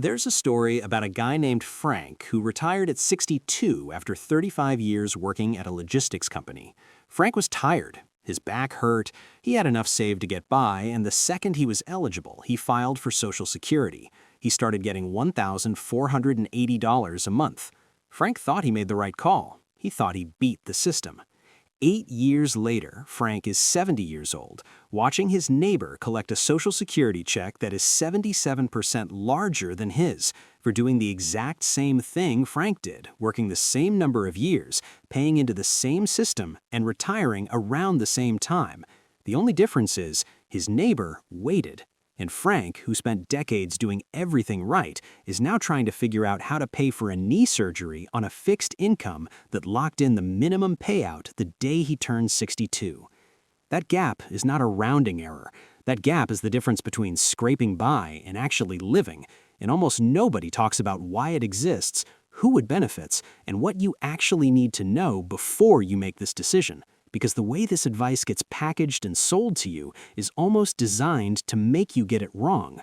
There's a story about a guy named Frank who retired at 62 after 35 years working at a logistics company. Frank was tired. His back hurt, he had enough saved to get by, and the second he was eligible, he filed for Social Security. He started getting $1,480 a month. Frank thought he made the right call. He thought he beat the system. 8 years later, Frank is 70 years old, watching his neighbor collect a Social Security check that is 77% larger than his for doing the exact same thing Frank did, working the same number of years, paying into the same system, and retiring around the same time. The only difference is his neighbor waited. And Frank, who spent decades doing everything right, is now trying to figure out how to pay for a knee surgery on a fixed income that locked in the minimum payout the day he turned 62. That gap is not a rounding error. That gap is the difference between scraping by and actually living, and almost nobody talks about why it exists, who it benefits, and what you actually need to know before you make this decision. Because the way this advice gets packaged and sold to you is almost designed to make you get it wrong.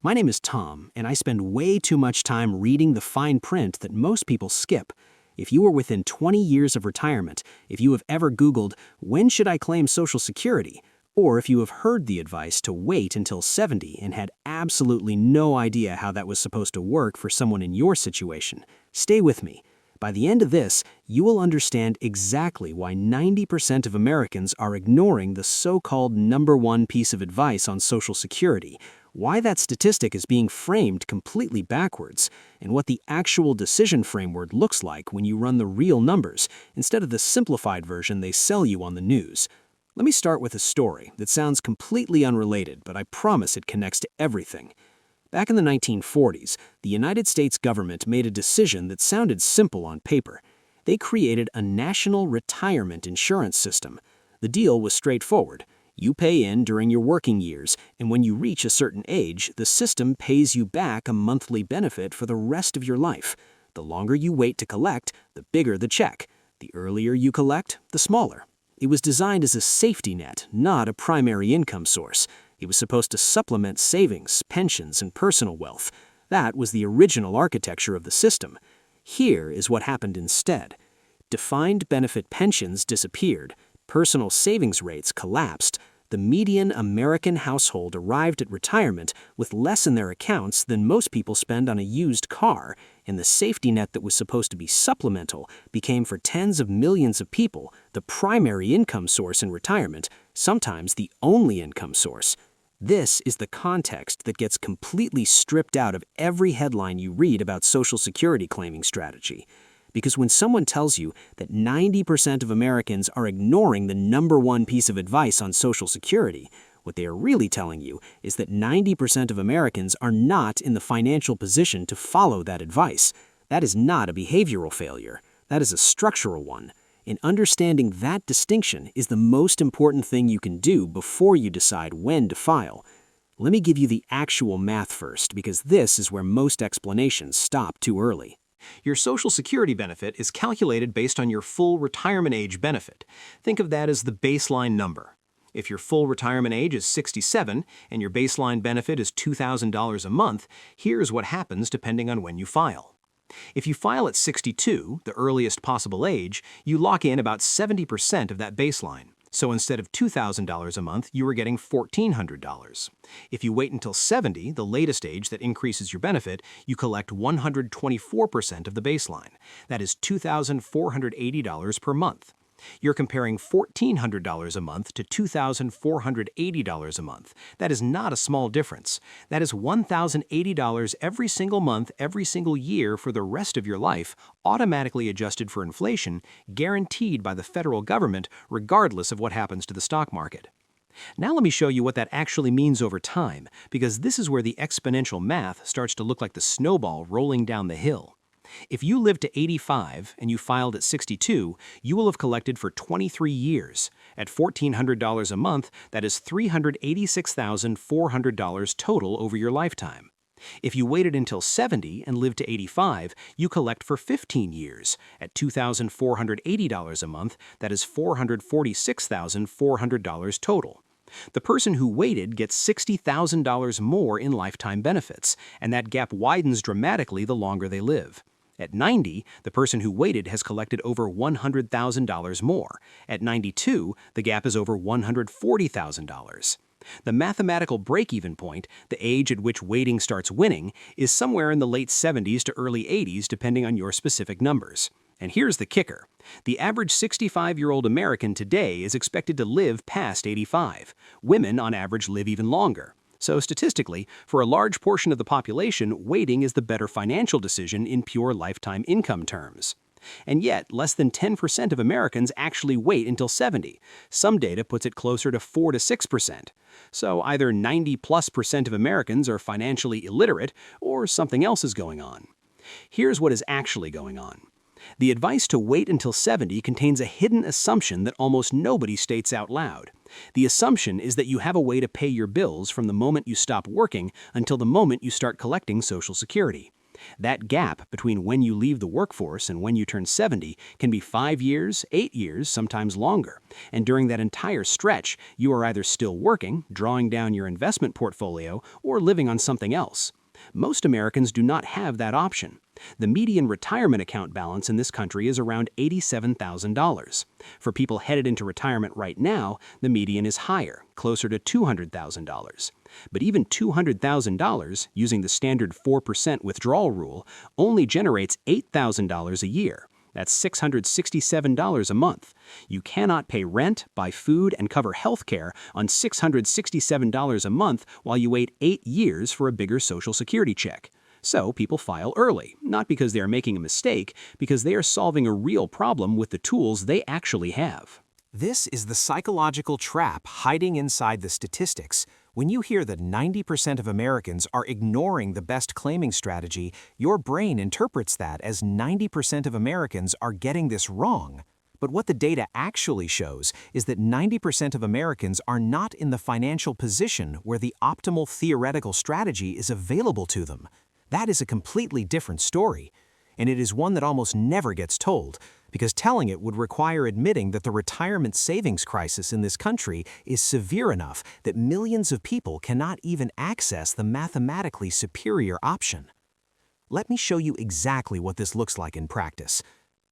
My name is Tom, and I spend way too much time reading the fine print that most people skip. If you are within 20 years of retirement, if you have ever Googled, "When should I claim Social Security?" or if you have heard the advice to wait until 70 and had absolutely no idea how that was supposed to work for someone in your situation, stay with me. By the end of this, you will understand exactly why 90% of Americans are ignoring the so-called #1 piece of advice on Social Security, why that statistic is being framed completely backwards, and what the actual decision framework looks like when you run the real numbers instead of the simplified version they sell you on the news. Let me start with a story that sounds completely unrelated, but I promise it connects to everything. Back in the 1940s, the United States government made a decision that sounded simple on paper. They created a national retirement insurance system. The deal was straightforward. You pay in during your working years, and when you reach a certain age, the system pays you back a monthly benefit for the rest of your life. The longer you wait to collect, the bigger the check. The earlier you collect, the smaller. It was designed as a safety net, not a primary income source. It was supposed to supplement savings, pensions, and personal wealth. That was the original architecture of the system. Here is what happened instead. Defined benefit pensions disappeared, personal savings rates collapsed, the median American household arrived at retirement with less in their accounts than most people spend on a used car, and the safety net that was supposed to be supplemental became for tens of millions of people the primary income source in retirement, sometimes the only income source. This is the context that gets completely stripped out of every headline you read about Social Security claiming strategy. Because when someone tells you that 90% of Americans are ignoring the #1 piece of advice on Social Security, what they are really telling you is that 90% of Americans are not in the financial position to follow that advice. That is not a behavioral failure. That is a structural one. And understanding that distinction is the most important thing you can do before you decide when to file. Let me give you the actual math first, because this is where most explanations stop too early. Your Social Security benefit is calculated based on your full retirement age benefit. Think of that as the baseline number. If your full retirement age is 67 and your baseline benefit is $2,000 a month, here's what happens depending on when you file. If you file at 62, the earliest possible age, you lock in about 70% of that baseline. So instead of $2,000 a month, you are getting $1,400. If you wait until 70, the latest age that increases your benefit, you collect 124% of the baseline. That is $2,480 per month. You're comparing $1,400 a month to $2,480 a month. That is not a small difference. That is $1,080 every single month, every single year for the rest of your life, automatically adjusted for inflation, guaranteed by the federal government, regardless of what happens to the stock market. Now let me show you what that actually means over time, because this is where the exponential math starts to look like the snowball rolling down the hill. If you lived to 85 and you filed at 62, you will have collected for 23 years. At $1,400 a month, that is $386,400 total over your lifetime. If you waited until 70 and lived to 85, you collect for 15 years. At $2,480 a month, that is $446,400 total. The person who waited gets $60,000 more in lifetime benefits, and that gap widens dramatically the longer they live. At 90, the person who waited has collected over $100,000 more. At 92, the gap is over $140,000. The mathematical break-even point, the age at which waiting starts winning, is somewhere in the late 70s to early 80s depending on your specific numbers. And here's the kicker. The average 65-year-old American today is expected to live past 85. Women, on average, live even longer. So statistically, for a large portion of the population, waiting is the better financial decision in pure lifetime income terms. And yet, less than 10% of Americans actually wait until 70. Some data puts it closer to 4 to 6%. So either 90+% of Americans are financially illiterate, or something else is going on. Here's what is actually going on. The advice to wait until 70 contains a hidden assumption that almost nobody states out loud. The assumption is that you have a way to pay your bills from the moment you stop working until the moment you start collecting Social Security. That gap between when you leave the workforce and when you turn 70 can be 5 years, 8 years, sometimes longer. And during that entire stretch, you are either still working, drawing down your investment portfolio, or living on something else. Most Americans do not have that option. The median retirement account balance in this country is around $87,000. For people headed into retirement right now, the median is higher, closer to $200,000. But even $200,000, using the standard 4% withdrawal rule, only generates $8,000 a year. That's $667 a month. You cannot pay rent, buy food, and cover health care on $667 a month while you wait 8 years for a bigger Social Security check. So people file early, not because they are making a mistake, because they are solving a real problem with the tools they actually have. This is the psychological trap hiding inside the statistics. When you hear that 90% of Americans are ignoring the best claiming strategy, your brain interprets that as 90% of Americans are getting this wrong. But what the data actually shows is that 90% of Americans are not in the financial position where the optimal theoretical strategy is available to them. That is a completely different story. And it is one that almost never gets told, because telling it would require admitting that the retirement savings crisis in this country is severe enough that millions of people cannot even access the mathematically superior option. Let me show you exactly what this looks like in practice.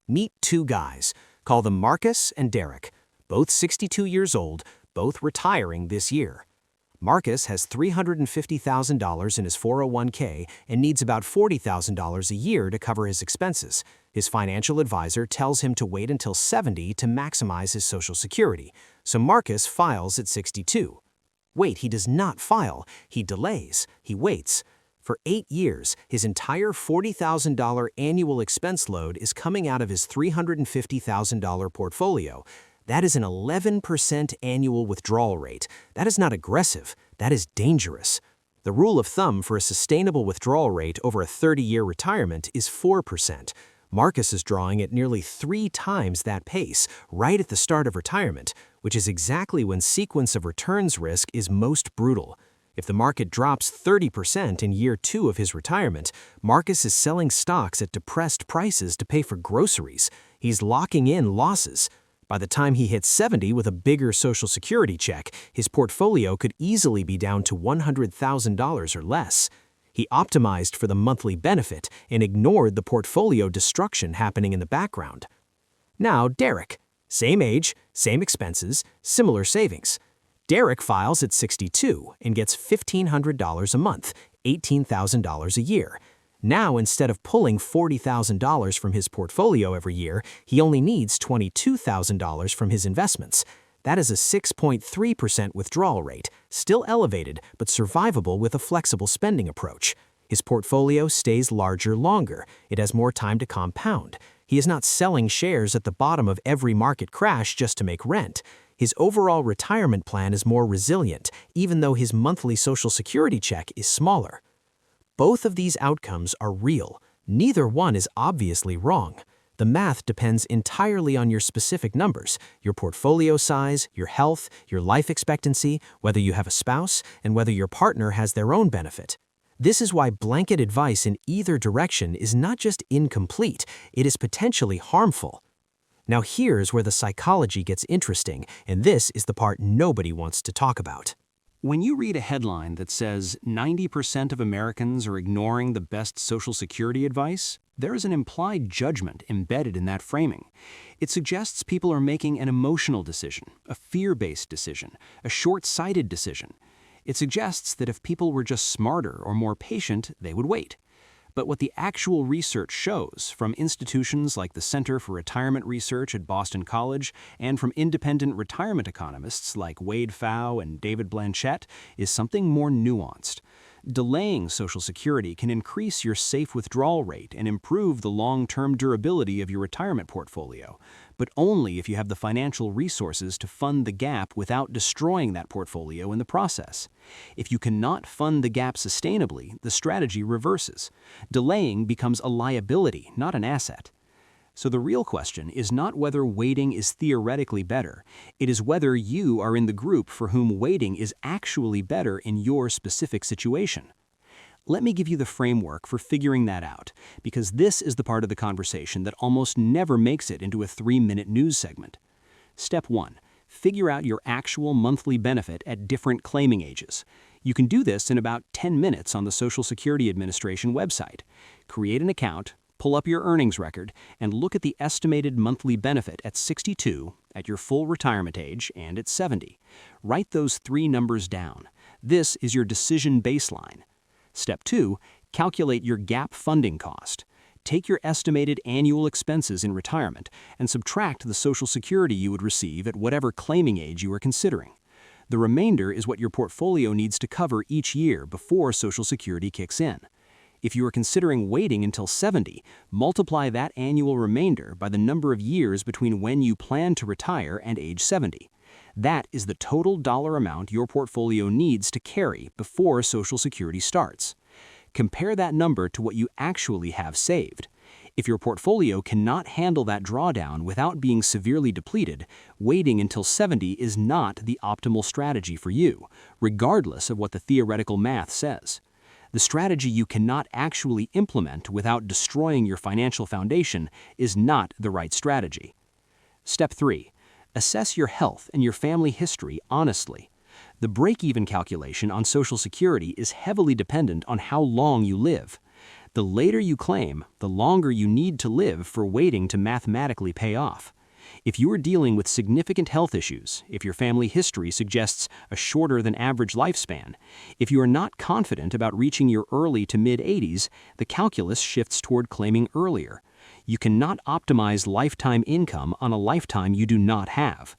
Meet two guys. Call them Marcus and Derek, both 62 years old, both retiring this year. Marcus has $350,000 in his 401k and needs about $40,000 a year to cover his expenses. His financial advisor tells him to wait until 70 to maximize his Social Security, so Marcus files at 62. Wait, he does not file. He delays. He waits. For 8 years, his entire $40,000 annual expense load is coming out of his $350,000 portfolio. That is an 11% annual withdrawal rate. That is not aggressive. That is dangerous. The rule of thumb for a sustainable withdrawal rate over a 30-year retirement is 4%. Marcus is drawing at nearly 3 times that pace right at the start of retirement, which is exactly when sequence of returns risk is most brutal. If the market drops 30% in year 2 of his retirement, Marcus is selling stocks at depressed prices to pay for groceries. He's locking in losses. By the time he hits 70 with a bigger Social Security check, his portfolio could easily be down to $100,000 or less. He optimized for the monthly benefit and ignored the portfolio destruction happening in the background. Now, Derek. Same age, same expenses, similar savings. Derek files at 62 and gets $1,500 a month, $18,000 a year. Now, instead of pulling $40,000 from his portfolio every year, he only needs $22,000 from his investments. That is a 6.3% withdrawal rate, still elevated but survivable with a flexible spending approach. His portfolio stays larger longer. It has more time to compound. He is not selling shares at the bottom of every market crash just to make rent. His overall retirement plan is more resilient, even though his monthly Social Security check is smaller. Both of these outcomes are real. Neither one is obviously wrong. The math depends entirely on your specific numbers, your portfolio size, your health, your life expectancy, whether you have a spouse, and whether your partner has their own benefit. This is why blanket advice in either direction is not just incomplete, it is potentially harmful. Now here's where the psychology gets interesting, and this is the part nobody wants to talk about. When you read a headline that says 90% of Americans are ignoring the best Social Security advice, there is an implied judgment embedded in that framing. It suggests people are making an emotional decision, a fear-based decision, a short-sighted decision. It suggests that if people were just smarter or more patient, they would wait. But what the actual research shows, from institutions like the Center for Retirement Research at Boston College and from independent retirement economists like Wade Pfau and David Blanchett, is something more nuanced. Delaying Social Security can increase your safe withdrawal rate and improve the long-term durability of your retirement portfolio, but only if you have the financial resources to fund the gap without destroying that portfolio in the process. If you cannot fund the gap sustainably, the strategy reverses. Delaying becomes a liability, not an asset. So the real question is not whether waiting is theoretically better. It is whether you are in the group for whom waiting is actually better in your specific situation. Let me give you the framework for figuring that out, because this is the part of the conversation that almost never makes it into a 3-minute news segment. Step 1. Figure out your actual monthly benefit at different claiming ages. You can do this in about 10 minutes on the Social Security Administration website. Create an account, pull up your earnings record, and look at the estimated monthly benefit at 62, at your full retirement age, and at 70. Write those 3 numbers down. This is your decision baseline. Step 2, calculate your gap funding cost. Take your estimated annual expenses in retirement and subtract the Social Security you would receive at whatever claiming age you are considering. The remainder is what your portfolio needs to cover each year before Social Security kicks in. If you are considering waiting until 70, multiply that annual remainder by the number of years between when you plan to retire and age 70. That is the total dollar amount your portfolio needs to carry before Social Security starts. Compare that number to what you actually have saved. If your portfolio cannot handle that drawdown without being severely depleted, waiting until 70 is not the optimal strategy for you, regardless of what the theoretical math says. The strategy you cannot actually implement without destroying your financial foundation is not the right strategy. Step 3. Assess your health and your family history honestly. The break-even calculation on Social Security is heavily dependent on how long you live. The later you claim, the longer you need to live for waiting to mathematically pay off. If you are dealing with significant health issues, if your family history suggests a shorter than average lifespan, if you are not confident about reaching your early to mid-80s, the calculus shifts toward claiming earlier. You cannot optimize lifetime income on a lifetime you do not have.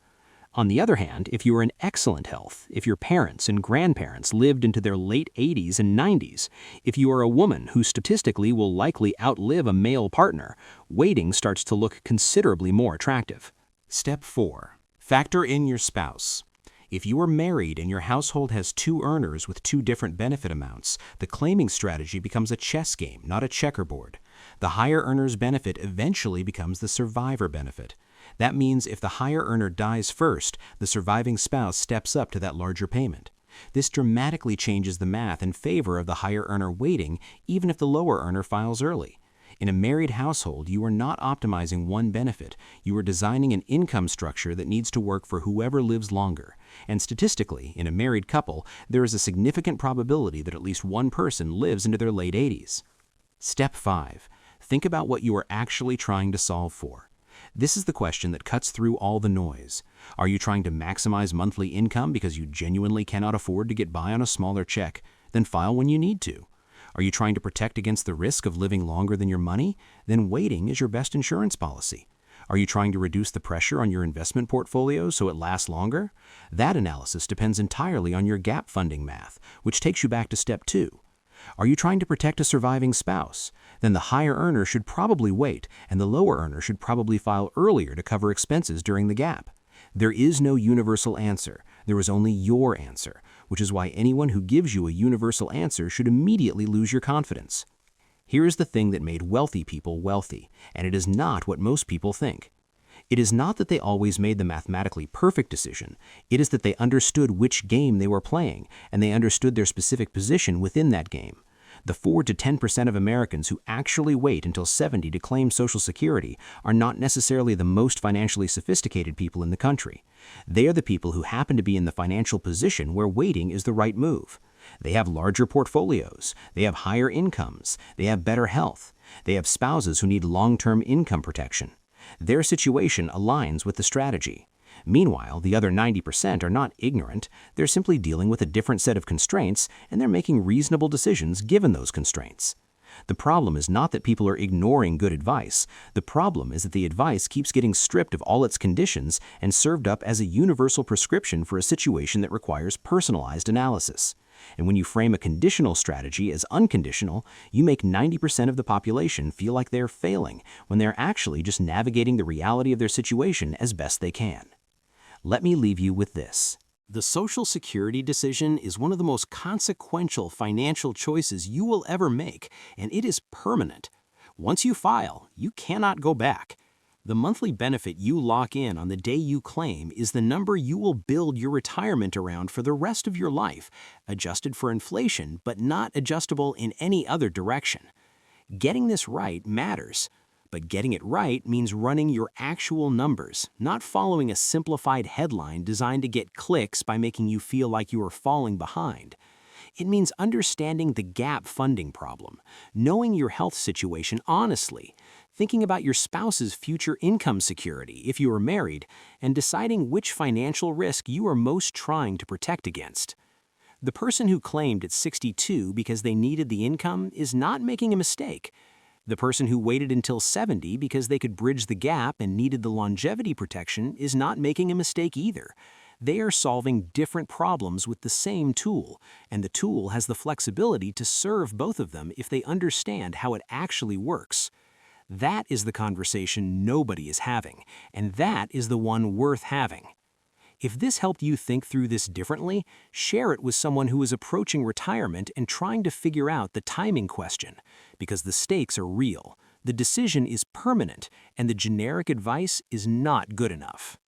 On the other hand, if you are in excellent health, if your parents and grandparents lived into their late 80s and 90s, if you are a woman who statistically will likely outlive a male partner, waiting starts to look considerably more attractive. Step 4. Factor in your spouse. If you are married and your household has 2 earners with 2 different benefit amounts, the claiming strategy becomes a chess game, not a checkerboard. The higher earner's benefit eventually becomes the survivor benefit. That means if the higher earner dies first, the surviving spouse steps up to that larger payment. This dramatically changes the math in favor of the higher earner waiting, even if the lower earner files early. In a married household, you are not optimizing one benefit. You are designing an income structure that needs to work for whoever lives longer. And statistically, in a married couple, there is a significant probability that at least one person lives into their late 80s. Step 5. Think about what you are actually trying to solve for. This is the question that cuts through all the noise. Are you trying to maximize monthly income because you genuinely cannot afford to get by on a smaller check? Then file when you need to. Are you trying to protect against the risk of living longer than your money? Then waiting is your best insurance policy. Are you trying to reduce the pressure on your investment portfolio so it lasts longer? That analysis depends entirely on your gap funding math, which takes you back to step 2. Are you trying to protect a surviving spouse? Then the higher earner should probably wait, and the lower earner should probably file earlier to cover expenses during the gap. There is no universal answer. There is only your answer, which is why anyone who gives you a universal answer should immediately lose your confidence. Here is the thing that made wealthy people wealthy, and it is not what most people think. It is not that they always made the mathematically perfect decision. It is that they understood which game they were playing, and they understood their specific position within that game. The 4 to 10% of Americans who actually wait until 70 to claim Social Security are not necessarily the most financially sophisticated people in the country. They are the people who happen to be in the financial position where waiting is the right move. They have larger portfolios, they have higher incomes, they have better health, they have spouses who need long-term income protection. Their situation aligns with the strategy. Meanwhile, the other 90% are not ignorant, they're simply dealing with a different set of constraints, and they're making reasonable decisions given those constraints. The problem is not that people are ignoring good advice. The problem is that the advice keeps getting stripped of all its conditions and served up as a universal prescription for a situation that requires personalized analysis. And when you frame a conditional strategy as unconditional, you make 90% of the population feel like they're failing when they're actually just navigating the reality of their situation as best they can. Let me leave you with this. The Social Security decision is one of the most consequential financial choices you will ever make, and it is permanent. Once you file, you cannot go back. The monthly benefit you lock in on the day you claim is the number you will build your retirement around for the rest of your life, adjusted for inflation but not adjustable in any other direction. Getting this right matters. But getting it right means running your actual numbers, not following a simplified headline designed to get clicks by making you feel like you are falling behind. It means understanding the gap funding problem, knowing your health situation honestly, thinking about your spouse's future income security if you are married, and deciding which financial risk you are most trying to protect against. The person who claimed at 62 because they needed the income is not making a mistake. The person who waited until 70 because they could bridge the gap and needed the longevity protection is not making a mistake either. They are solving different problems with the same tool, and the tool has the flexibility to serve both of them if they understand how it actually works. That is the conversation nobody is having, and that is the one worth having. If this helped you think through this differently, share it with someone who is approaching retirement and trying to figure out the timing question, because the stakes are real, the decision is permanent, and the generic advice is not good enough.